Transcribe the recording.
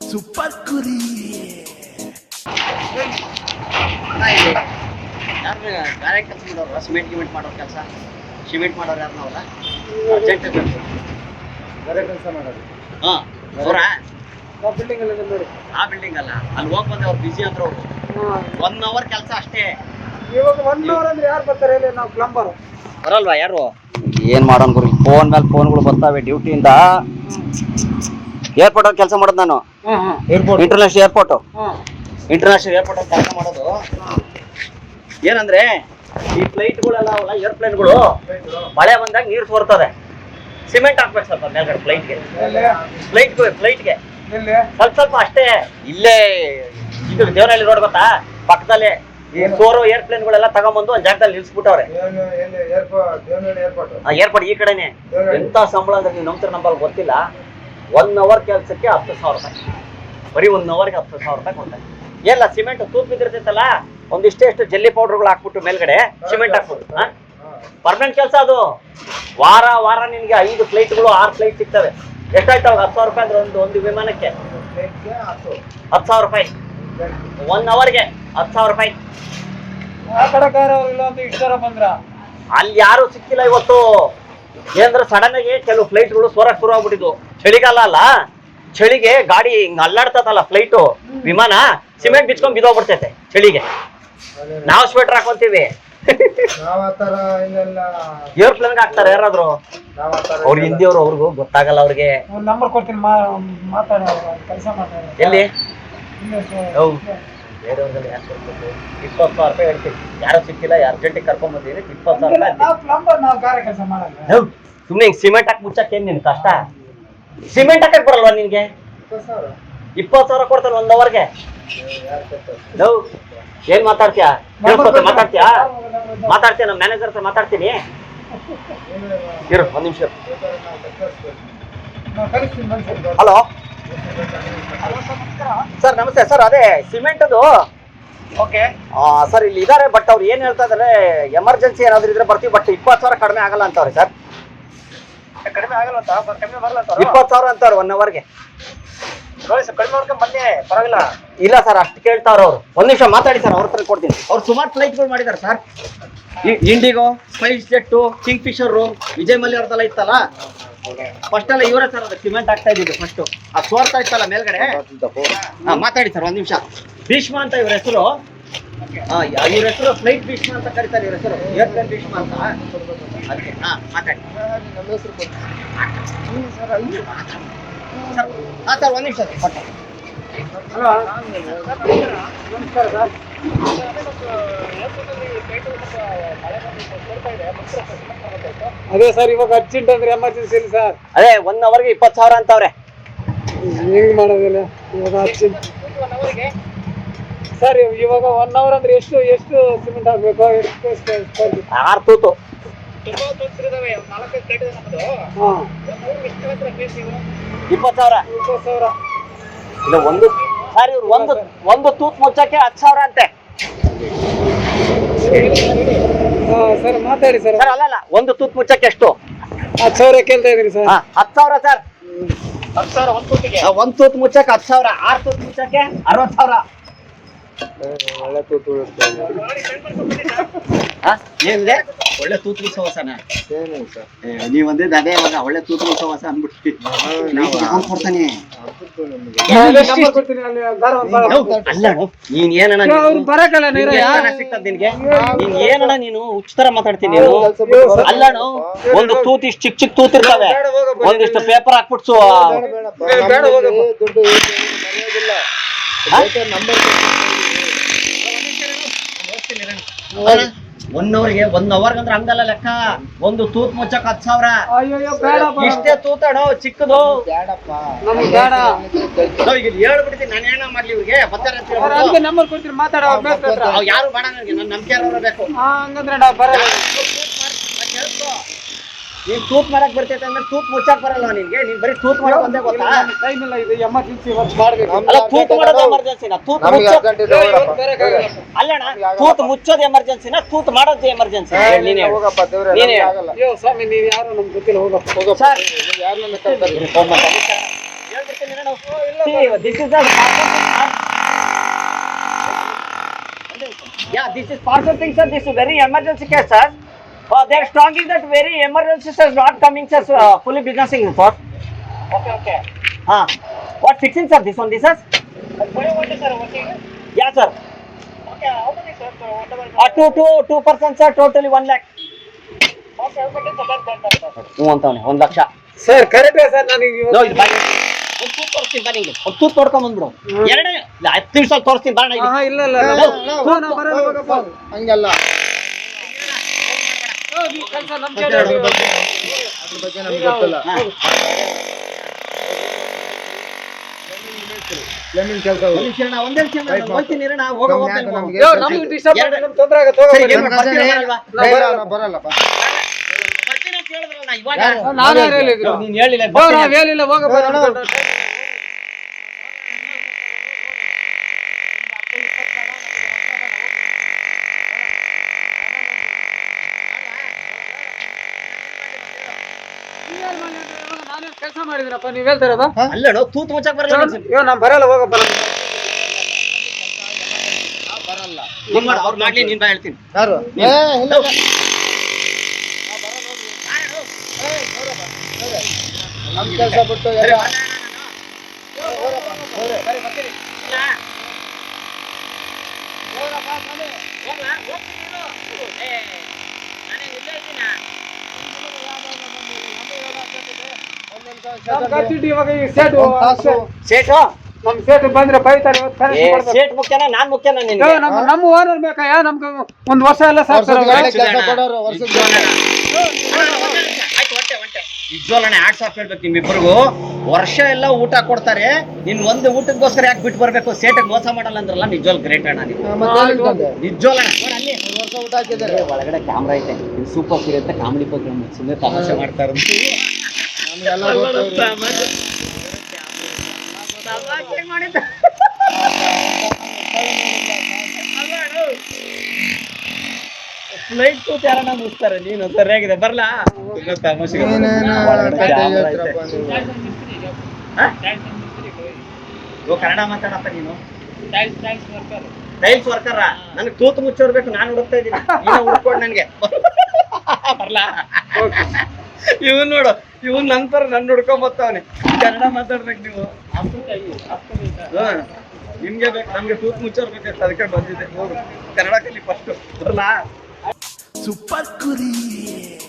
Super ಕುರಿ. ಯಾರು ಗಾರೆ ಕೆಲಸ ಮಾಡೋರು, ಸಿಮೆಂಟ್ ಗಿಮೆಂಟ್ ಮಾಡೋರು, ಕೆಲಸ ಸಿಮೆಂಟ್ ಮಾಡೋರು ಯಾರು ನಾವಲ್ಲ, ಅರ್ಜೆಂಟ್ ಬೇಕು ಗಾರೆ ಕೆಲಸ ಮಾಡೋದು. ಹಾಂ ಅವರ ಆ ಬಿಲ್ಡಿಂಗ್ ಅಲ್ಲಿ ನೋಡಿ, ಆ ಬಿಲ್ಡಿಂಗ್ ಅಲ್ಲ, ಅಲ್ಲಿ ಹೋಗಿ ಬಂದೆ. ಅವ್ರು ಬಿಸಿ ಅಂದ್ರೆ ಅವರು 1 hour ಕೆಲಸ ಅಷ್ಟೇ. ಇವಾಗ 1 hour ಅಂದ್ರೆ ಯಾರು ಬರ್ತಾರೆ ಹೇಳಿ? ನಾವು ಪ್ಲಂಬರ್ ಬರಲ್ವಾ ಯಾರು? ಏನ್ ಮಾಡೋಣ ಗುರು, ಫೋನ್ ಮೇಲೆ ಫೋನ್ಗಳು ಬರ್ತಾವೆ ಡ್ಯೂಟಿಯಿಂದ. ಏರ್ಪೋರ್ಟ್ ಅಲ್ಲಿ ಕೆಲಸ ಮಾಡೋದು ನಾನು, ಇಂಟರ್ನ್ಯಾಷನಲ್ ಏರ್ಪೋರ್ಟ್ ಅಲ್ಲಿ ಕೆಲಸ ಮಾಡೋದು. ಏನಂದ್ರೆ ಈ ಫ್ಲೈಟ್ಗಳೆಲ್ಲ ಅವಲ್ಲ, ಏರ್ಪ್ಲೇನ್ಗಳು ಮಳೆ ಬಂದಾಗ ನೀರು ಸೋರ್ತದೆ, ಸಿಮೆಂಟ್ ಹಾಕ್ಬೇಕು ಸ್ವಲ್ಪ ಮೇಲ್ಗಡೆ ಫ್ಲೈಟ್ಗೆ ಸ್ವಲ್ಪ ಅಷ್ಟೇ. ಇಲ್ಲೇ ಇದು ದೇವನಹಳ್ಳಿ ರೋಡ್ ಗೊತ್ತಾ, ಪಕ್ಕದಲ್ಲಿ ಈ ಸೋರೋ ಏರ್ಪ್ಲೇನ್ಗಳೆಲ್ಲ ತಗೊಂಬಂದು ಒಂದ್ ಜಾಗದಲ್ಲಿ ನಿಲ್ಸ್ಬಿಟ್ಟವ್ರೆ. ಏರ್ಪೋರ್ಟ್ ಈ ಕಡೆನೆ. ಎಂತ ಸಂಬಳ ಅಂದ್ರೆ ನೀವು ನಂಬ್ತಾರೆ ನಂಬಲ್ಲಿ ಗೊತ್ತಿಲ್ಲ. 1 hour ಕೆಲಸಕ್ಕೆ 10,000 ರೂಪಾಯಿ, ಬರೀ 1 hourಗೆ 10,000 ರೂಪಾಯಿ ಕೊಡ್ತಾರೆ. ಎಲ್ಲ ಸಿಮೆಂಟ್ ತೂತ್ ಬಿದ್ದಿರ್ತೈತಲ್ಲ, ಒಂದಿಷ್ಟು ಜಲ್ಲಿ ಪೌಡರ್ಗಳು ಹಾಕ್ಬಿಟ್ಟು ಮೇಲ್ಗಡೆ ಸಿಮೆಂಟ್ ಹಾಕ್ಬಿಟ್ಟು ಪರ್ಮನೆಂಟ್ ಕೆಲಸ ಅದು. ವಾರ ನಿನ್ಗೆ 5 ಫ್ಲೈಟ್ಗಳು 6 ಫ್ಲೈಟ್ ಸಿಗ್ತವೆ. ಎಷ್ಟಾಯ್ತು ಅವಾಗ? 10,000 ರೂಪಾಯಿ ಅಂದ್ರೆ ಒಂದು ವಿಮಾನಕ್ಕೆ 10,000 ರೂಪಾಯಿ, 1 hourಗೆ 10,000 ರೂಪಾಯಿ. ಅಲ್ಲಿ ಯಾರು ಸಿಕ್ಕಿಲ್ಲ ಇವತ್ತು. ಏನಂದ್ರೆ ಸಡನ್ ಆಗಿ ಕೆಲವು ಫ್ಲೈಟ್ಗಳು ಸೋರಕ್ ಶುರು ಆಗ್ಬಿಟ್ಟಿದ್ವು. ಚಳಿಗಾಲ ಅಲ್ಲ, ಚಳಿಗೆ ಗಾಡಿ ಹಿಂಗ್ ಅಲ್ಲಾಡ್ತದಲ್ಲ ಫ್ಲೈಟು, ವಿಮಾನ ಸಿಮೆಂಟ್ ಬಿಚ್ಕೊಂಡ್ ಬಿದ್ದೋಗ್ಬಿಡ್ತೈತೆ ಚಳಿಗೆ. ನಾವು ಸ್ವೆಟರ್ ಹಾಕೊಂತೀವಿ, ಏರ್ಪ್ಲೇನ್ಗೆ ಹಾಕ್ತಾರೆ ಯಾರಾದ್ರು. ಅವ್ರು ಹಿಂದಿಯವ್ರು, ಅವ್ರಿಗೂ ಗೊತ್ತಾಗಲ್ಲ. ಅವ್ರಿಗೆ ನಂಬರ್ ಕೊಡ್ತೀನಿ, ಮಾತಾಡ ಕೆಲಸ ಮಾಡ್ತಾರೆ. ಎಲ್ಲಿ ಬೇರೆಯವ್ರಲ್ಲಿ ಯಾಕೆ ಕೊಡ್ಬೇಕು? 20,000 ರೂಪಾಯಿ ಹೇಳ್ತೀವಿ. ಯಾರು ಸಿಕ್ಕಿಲ್ಲ, ಅರ್ಜೆಂಟಿಗೆ ಕರ್ಕೊಂಡ್ ಬಂದಿರಿ, 20,000 ರೂಪಾಯಿ. ಸುಮ್ಮನೆ ಹಿಂಗ್ ಸಿಮೆಂಟ್ ಹಾಕಿ ಮುಚ್ಚಕ್ಕೆ ಏನ್ ನಿನ್ ಕಷ್ಟ? ಸಿಮೆಂಟ್ ಹಾಕಕ್ ಬರಲ್ವಾ ನಿನ್ಗೆ? 20,000 ಕೊಡ್ತಾನೆ 1 hourಗೆ. ಏನ್ ಮಾತಾಡ್ತೀಯಾ? ಮಾತಾಡ್ತೀಯ ನಮ್ಮ ಮ್ಯಾನೇಜರ್ ಹತ್ರ ಮಾತಾಡ್ತೀನಿ. ಇರು 1 ನಿಮಿಷ. ಹಲೋ ಸರ್, ನಮಸ್ತೆ ಸರ್. ಅದೇ ಸಿಮೆಂಟ್ ಅದು ಓಕೆ ಸರ್, ಇಲ್ಲಿ ಇದಾರೆ. ಬಟ್ ಅವ್ರು ಏನ್ ಹೇಳ್ತಾ ಇದಾರೆ, ಎಮರ್ಜೆನ್ಸಿ ಏನಾದ್ರು ಇದ್ರೆ ಬರ್ತೀವಿ, ಬಟ್ 20,000 ಕಡಿಮೆ ಆಗಲ್ಲ ಅಂತವ್ರೆ ಸರ್. ಕಡಿಮೆ ಆಗಲ್ಲ ಅಂತ, ಕಡಿಮೆ ಬರಲ್ಲ ಅಂತ. 20,000 ಅಂತವ್ರೆ 1 hourಗೆ. ಕಡಿಮೆ ಮಾಡ್ಕೊಂಡು ಬನ್ನಿ, ಪರವಾಗಿಲ್ಲ. ಇಲ್ಲ ಸರ್, ಅಷ್ಟು ಕೇಳ್ತಾವ್ರ ಅವ್ರು. 1 ನಿಮಿಷ ಮಾತಾಡಿ ಸರ್, ಅವ್ರ ಹತ್ರ ಕೊಡ್ತೀನಿ. ಅವ್ರು ಸುಮಾರು ಫ್ಲೈಟ್ಗಳು ಮಾಡಿದಾರೆ sir. IndiGo, SpiceJet, Kingfisher, Vijay Mallya ಅವ್ರದ್ದೆಲ್ಲ ಇತ್ತಲ್ಲ, ಫಸ್ಟ್ ಎಲ್ಲ ಇವರೇ ಸರ್ ಅದಕ್ಕೆ ಸಿಮೆಂಟ್ ಹಾಕ್ತಾ ಇದ್ದಿದ್ದು. ಫಸ್ಟ್ ಅದು ಸೋರ್ತಾ ಇತ್ತಲ್ಲ ಮೇಲ್ಗಡೆ. ಮಾತಾಡಿ ಸರ್ 1 ನಿಮಿಷ. ಭೀಷ್ಮ ಅಂತ ಇವ್ರ ಹೆಸರು. ಇವ್ರ ಹೆಸರು ಫ್ಲೈಟ್ ಭೀಷ್ಮ ಅಂತ ಕರೀತಾರೆ. ಇವ್ರ ಹೆಸರು ಏರ್ಪ್ಲೇನ್ ಭೀಷ್ಮ ಅಂತ. ಅದಕ್ಕೆ ಮಾತಾಡಿ ಸರ್ 1 ನಿಮಿಷ ಕೊಟ್ಟೆ. ನಮಸ್ಕಾರ ಸರ್. ಅದೇ ಸರ್, ಇವಾಗ ಅರ್ಜೆಂಟ್ ಅಂದ್ರೆ ಎಮರ್ಜೆನ್ಸಿ ಇಲ್ಲ ಸರ್. ಅದೇ 1 hourಗೆ 20,000 ಅಂತವ್ರೆ. ಹೆಂಗ್ ಮಾಡೋದಿಲ್ಲ ಇವಾಗ ಅರ್ಜೆಂಟ್ ಸರ್? ಇವಾಗ 1 hour ಅಂದ್ರೆ ಎಷ್ಟು ಸಿಮೆಂಟ್ ಹಾಕ್ಬೇಕು? 6 ತೂತು. 20,000. ಇಲ್ಲ ಒಂದು ಸರ್, ಇವ್ರು ಒಂದು ತೂತ್ ಮುಚ್ಚಕ್ಕೆ 10,000 ಅಂತೆ ಸರ್. ಮಾತಾಡಿ ಸರ್. ಅಲ್ಲ, ಒಂದು ತೂತ್ ಮುಚ್ಚಕ್ಕೆ ಎಷ್ಟು? 10,000 ಕೇಳ್ತಾ ಇದೀನಿ ಸರ್. 10,000 ಸರ್. 10,000 ಒಂದು ತೂತ್ ಮುಚ್ಚಕ್ಕೆ 10,000. 6 ತೂತ್ ಮುಚ್ಚಕ್ಕೆ 60,000. ಒಳ್ಳೆ ತೂತು ಏನಿದೆ? ಒಳ್ಳೆ ತೂತ್ ಮುಚ್ಚವಸನ ನೀವಂದೇ ಅದೇ ಇವಾಗ ಒಳ್ಳೆ ತೂತ್ ಮುಚ್ಚವಸ ಅಂದ್ಬಿಟ್ಟು ಕೊಡ್ತಾನೆ. ಅಲ್ಲ ನೀನ್ ಏನಣ್ಣ ಸಿಗ್ತದ ನಿನ್ಗೆ? ನೀನ್ ಏನಣ್ಣ ನೀನು ಉಚಿತರ ಮಾತಾಡ್ತೀನಿ ನೀನು? ಅಲ್ಲಣ್ಣ, ಒಂದು ತೂತ್ ಇಷ್ಟು ಚಿಕ್ಕ ತೂತ್ ಇರ್ತಾವೆ, ಒಂದಿಷ್ಟು ಪೇಪರ್ ಹಾಕ್ಬಿಡ್ಸು. 1 hourಗೆ 1 hour ಅಂದ್ರೆ ಹಂಗಲ್ಲ ಲೆಕ್ಕ. ಒಂದು ತೂತ್ ಮುಚ್ಚಕ್ 10,000. ಇಷ್ಟೇ ತೂತಣ ಚಿಕ್ಕದು. ಹೇಳ್ಬಿಡ್ತೀನಿ ನಾನು. ಏನ ಮಾಡ್ಲಿ ಇವ್ರಿಗೆ? ನಂಬರ್ ಕೊಡ್ತೀರಿ, ಮಾತಾಡೋ. ಯಾರು ಬೇಡ ನನಗೆ, ನನ್ನ ನಂಬಿಕೆ ಬೇಕು. ಹಂಗಂದ್ರೆ ನಾವು ಬರಲ್ಲ. ನೀನ್ ತೂತ್ ಮಾಡಕ್ ಬರ್ತೈತೆ ಅಂದ್ರೆ ತೂತ್ ಮುಚ್ಚಕ್ ಬರಲ್ಲ ನಿನ್ಗೆ. ನೀನ್ ಬರೀ ತೂತ್ ಮಾಡಕ್ ಒಂದೇ ಗೊತ್ತಾ? ಟೈಮ್ ಇಲ್ಲ, ಇದು ಎಮರ್ಜೆನ್ಸಿ ಮಾಡ್ಬೇಕು. ಅಲ್ಲ, ತೂತ್ ಮಾಡೋದು ಎಮರ್ಜೆನ್ಸಿನ? ತೂತ್ ಮುಚ್ಚೋದು ಅಲ್ಲಣ್ಣ, ತೂತ್ ಮುಚ್ಚೋದು ಎಮರ್ಜೆನ್ಸಿನ? ತೂತ್ ಮಾಡೋದು ಎಮರ್ಜೆನ್ಸಿ? ನೀನೇ ಸ್ವಾಮಿ, ನೀವ್ ಯಾರು ನಮ್ಗೆ ಗೊತ್ತಿಲ್ಲ. ಹೋಗಪ್ಪ ಸರ್. ಯಾರು This is the yeah, this is parcel thing, sir. This is very emergency case, sir. They are stronging that very emergency, sir, is not coming, sir. Fully businessing, sir. Okay. What fixing, sir? This one, this is? Yeah, sir. Okay, how many, sir? 2 persons, sir. Totally 1 lakh. Okay, $1 lakh. Sir correct sir ನನಗೆ No, ಇದು ಬಾಯಿ. ಒಂದು ತೂತು ತೋರಿಸ್ತೀನಿ ಬಾ ನಿಂಗೆ. ಒಂದು ತೂತು ತೊಡ್ಕೊಂಡ್ ಬಂದ್ಬಿಡು. ಎರಡೇ 10 ನಿಮಿಷ ತೋರಿಸ್ತೀನಿ ಬಾ ಇಲ್ಲಿ. ಇಲ್ಲ ಬರಲ್ಲ ಹೋಗಪ್ಪ ಹಂಗಲ್ಲ ಕೆಲಸ ನಮ್ಮ ಅದ್ರ ಬಗ್ಗೆ ನಮ್ಗೆ ಗೊತ್ತಲ್ಲ ಜಮೀನ್ ಕೆಲಸ ಒಂದೇ ಹೋಗ್ತೀನಿ ಇರೋಣ ಹೋಗ ನಮ್ಗೆ ಡಿಸ್ಟರ್ಬ್ ಮಾಡಿ ನಮ್ಗೆ ತೊಂದರೆ ಆಗತ್ತೆ ಬರಲ್ಲಪ್ಪ ನಾನು ಹೇಳಿದ್ರು ನೀನ್ ಹೇಳಿಲ್ಲ ನಾವ್ ಹೇಳಿಲ್ಲ ಹೋಗಪ್ಪ ನಾನೇ ಕೆಲಸ ಮಾಡಿದಿನಪ್ಪ ನೀವ್ ಹೇಳ್ತಾರದ ಅಲ್ಲೋ ತೂತು ಮುಚ್ಚಕ್ ಬರಲ್ಲ ನಾನ್ ಬರಲ್ಲ ಹೋಗಪ್ಪ ಬರಲ್ಲ ನೀನ್ ಮಾಡು ಅವ್ರು ಮಾಡ್ಲಿ ನೀನ್ ಬಾ ಹೇಳ್ತೀನಿ ಯಾರು ನಮ್ ಕೆಲಸ ಬಿಟ್ಟು ಎಲ್ಲ ಇವಾಗ ಈ ಸೇಟು ಸೇಟು ನಮ್ ಸೇಟು ಬಂದ್ರೆ ಬೈತಾರೆ ಸೇಟ್ ಮುಖ್ಯನಾ ನಾನ್ ಮುಖ್ಯನಾ ನಿನ್ಗೆ ನಮ್ಮ ಓನರ್ ಬೇಕಾ ನಮ್ಗೆ ಒಂದ್ ವರ್ಷ ಎಲ್ಲ ಸಾಕ್ತಾರೆ ಕೆಲಸ ಕೊಡೋರು ವರ್ಷಕ್ಕೆ ನಿಜವಲ್ಲಣ್ಣ ಹ್ಯಾಟ್ಸ್ ಆಫ್ ಹೇಳ್ಬೇಕು ನಿಮ್ಮಿಬ್ಬರಿಗೂ ವರ್ಷ ಎಲ್ಲ ಊಟ ಕೊಡ್ತಾರೆ ನಿನ್ ಒಂದು ಊಟಕ್ಕೋಸ್ಕರ ಯಾಕೆ ಬಿಟ್ಟು ಬರ್ಬೇಕು ಸೇಟಗ್ ಮೋಸ ಮಾಡಲ್ಲ ಅಂದ್ರಲ್ಲ ನಿಜವಲ್ ಗ್ರೇಟ್ ಅಣ್ಣ ನೀವು ನಿಜವಲ್ಲಣ್ಣ ಅಲ್ಲಿ ವರ್ಷ ಊಟ ಹಾಕಿದ್ದಾರೆ ಒಳಗಡೆ ಕ್ಯಾಮ್ರಾ ಐತೆ ಸೂಪರ್ ಸೀರೆ ಅಂತ ಕಾಮಿಡಿ ಪ್ರೋಗ್ರಾಮ್ ಸುಮ್ಮನೆ ತಮಾಷೆ ಮಾಡ್ತಾರೆ ನಮ್ಗೆಲ್ಲ ಗೊತ್ತವ್ರು. ಫ್ಲೈಟ್ ತೂತ್ ಯಾರನ್ನ ಮುಗಿಸ್ತಾರೆ ನೀನು ಸರಿಯಾಗಿದೆ ಬರ್ಲಾ ತಮಾಷೆ ಏನೇನೋ ಕತೆ ಹೇಳ್ತೀರಪ್ಪ ನೀವು. ಕನ್ನಡ ಮಾತಾಡಪ್ಪ ನೀನು ಟೈಲ್ಸ್ ವರ್ಕರ ನನಗೆ ತೂತು ಮುಚ್ಚೋರ್ಬೇಕು ನಾನು ಹುಡುಕ್ತಾ ಇದ್ದೀನಿ ನೀನು ಹುಡ್ಕೊಂಡು ನನಗೆ ಬರ್ಲಾ ಇವನ್ ನೋಡು ಇವನ್ ನಂತರ ನನ್ನ ಹುಡ್ಕೊಂಡ್ ಬರ್ತಾವನೆ ಕನ್ನಡ ಮಾತಾಡ್ಬೇಕು ನೀವು ನಿಮ್ಗೆ ಬೇಕು ನಮ್ಗೆ ತೂತು ಮುಚ್ಚೋರ್ ಬೇಕಂತ ಅದಕ್ಕೆ ಬಂದಿದೆ ಹೋಗು ಕನ್ನಡ ಕಲಿ ಫಸ್ಟ್ ಬರ್ಲಾ Super Curi.